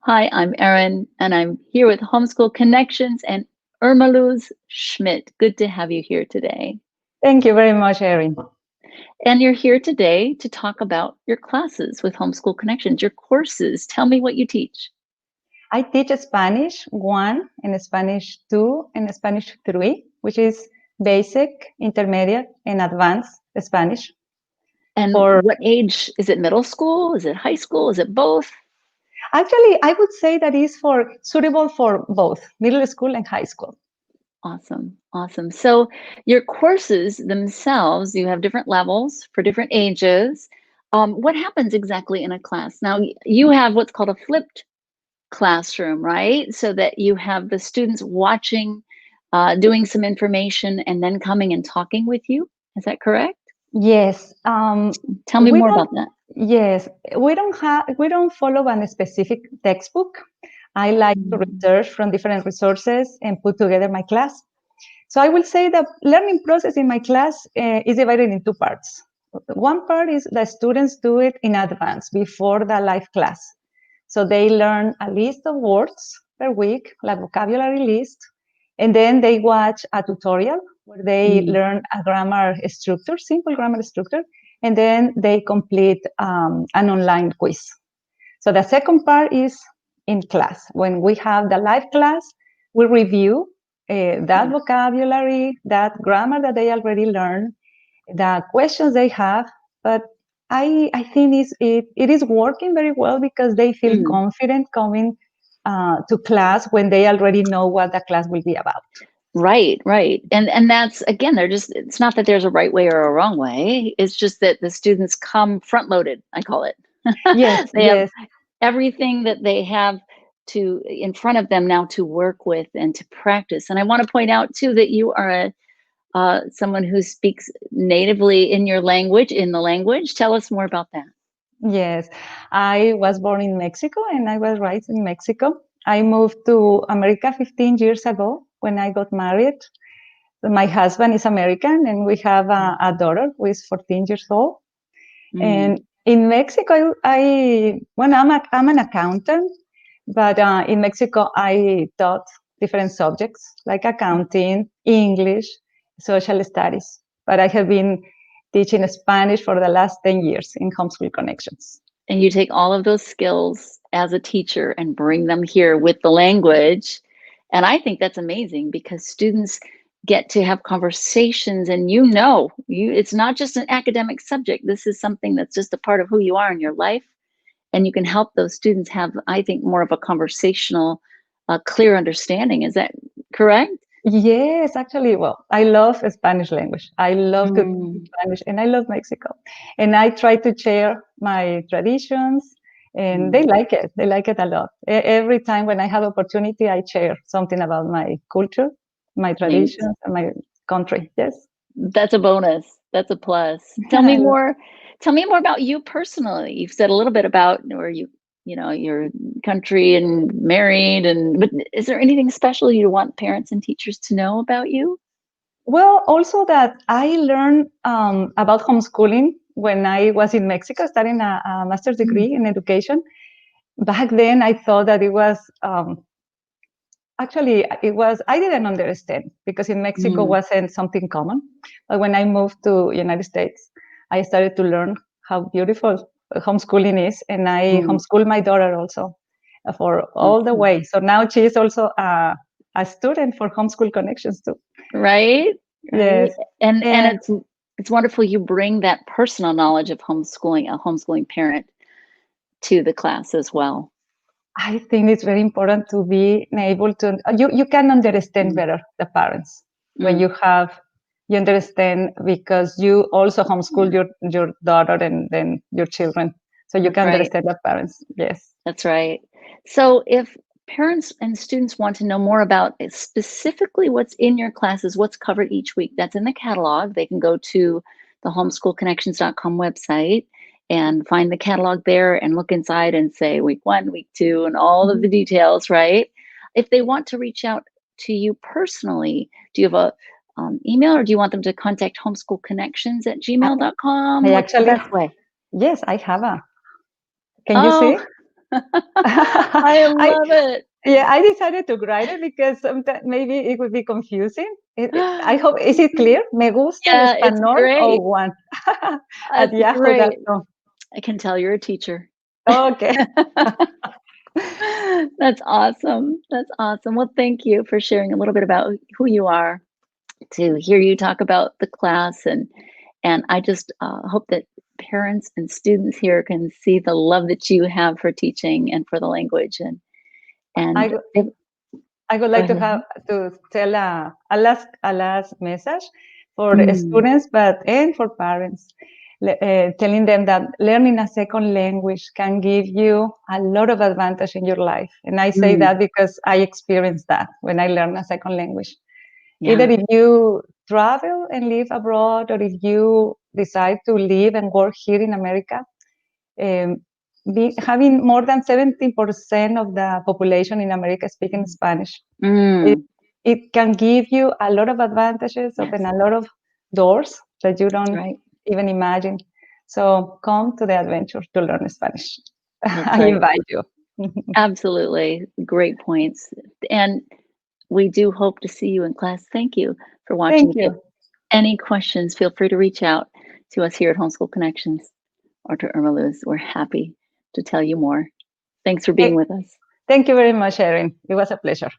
Hi, I'm Erin, and I'm here with Homeschool Connections and Irma Schmitt. Good to have you here today. Thank you very much, Erin. And you're here today to talk about your classes with Homeschool Connections, your courses. Tell me what you teach. I teach Spanish 1 and Spanish 2 and Spanish 3, which is basic, intermediate, and advanced Spanish. And For what age? Is it middle school? Is it high school? Is it both? Actually, I would say that is for suitable for both middle school and high school. Awesome, awesome. So your courses themselves, you have different levels for different ages. What happens exactly in a class? Now, you have what's called a flipped classroom, right? So that you have the students watching, doing some information, and then coming and talking with you. Is that correct? Yes. Tell me we more don't. about that. Yes, we don't follow a specific textbook. I like to Mm. research from different resources and put together my class. So I will say the learning process in my class is divided in two parts. One part is the students do it in advance before the live class. So they learn a list of words per week, like vocabulary list, and then they watch a tutorial where they Mm. learn a grammar structure, simple grammar structure, and then they complete an online quiz. So the second part is in class. When we have the live class, we review that Yes. vocabulary, that grammar that they already learned, the questions they have. But I think it is working very well because they feel Mm. confident coming to class when they already know what the class will be about. Right, right. And that's again, they're just it's not that there's a right way or a wrong way. It's just that the students come front loaded, I call it. Yes, They have yes. everything that they have to in front of them now to work with and to practice. And I want to point out too that you are someone who speaks natively in your language, in the language. Tell us more about that. Yes, I was born in Mexico and I was raised in Mexico. I moved to America 15 years ago when I got married. My husband is American and we have a daughter who is 14 years old. Mm. And in Mexico, I'm an accountant, but in Mexico, I taught different subjects like accounting, English, social studies. But I have been teaching Spanish for the last 10 years in Homeschool Connections. And you take all of those skills as a teacher and bring them here with the language. And I think that's amazing because students get to have conversations and it's not just an academic subject. This is something that's just a part of who you are in your life. And you can help those students have, I think, more of a conversational, clear understanding. Is that correct? Yes, actually, well, I love Spanish language. I love to teach Mm. Spanish and I love Mexico. And I try to share my traditions and they Mm. like it. They like it a lot. Every time when I have opportunity, I share something about my culture, my Neat. traditions, and my country. Yes. That's a bonus. That's a plus. Tell me more. Tell me more about you personally. You've said a little bit about where your country and married, but is there anything special you want parents and teachers to know about you? Well, also that I learned about homeschooling when I was in Mexico studying a master's Mm. degree in education. Back then, I thought that it was actually it was I didn't understand because in Mexico Mm. wasn't something common. But when I moved to United States, I started to learn how beautiful homeschooling is, and I Mm. homeschool my daughter also for all the Awesome. way. So now she is also a student for Homeschool Connections too. Right? Right. Yes, And and it's wonderful you bring that personal knowledge of homeschooling, a homeschooling parent, to the class as well. I think it's very important to be able to you can understand Mm. better the parents when Mm. you understand because you also homeschool your daughter and then your children, so you That's can right. understand the parents. Yes. That's right. So if parents and students want to know more about specifically what's in your classes, what's covered each week, that's in the catalog. They can go to the homeschoolconnections.com website and find the catalog there and look inside and say week 1, week 2, and all of Mhm. the details, right? If they want to reach out to you personally, do you have a email or do you want them to contact homeschoolconnections at I, gmail.com? I What's the actually best way? yes I have a. Can you Oh, see? I love it. Yeah, I decided to write it because sometimes maybe it would be confusing. I hope, is it clear? Me gusta el Yeah, it's español o great. one at It's great. yahoo.com. I can tell you're a teacher. Okay. That's awesome. That's awesome. Well, thank you for sharing a little bit about who you are, to hear you talk about the class, and I just hope that parents and students here can see the love that you have for teaching and for the language, I, and go- if, I would go like to ahead. have to tell a last message for the Mm, students, but and for parents, telling them that learning a second language can give you a lot of advantage in your life. And I say mm, that because I experienced that when I learned a second language. Either yeah. if you travel and live abroad, or if you decide to live and work here in America, um, having more than 70% of the population in America speaking Spanish, it, Mm, it can give you a lot of advantages, yes, open a lot of doors that you that's don't right. even imagine. So come to the adventure to learn Spanish. That's I right. invite you. Absolutely. Great points. And we do hope to see you in class. Thank you for watching. Thank If you have you. any questions, feel free to reach out to us here at Homeschool Connections or to Irma Lewis. We're happy to tell you more. Thanks for being with us. Thank you very much, Erin. It was a pleasure.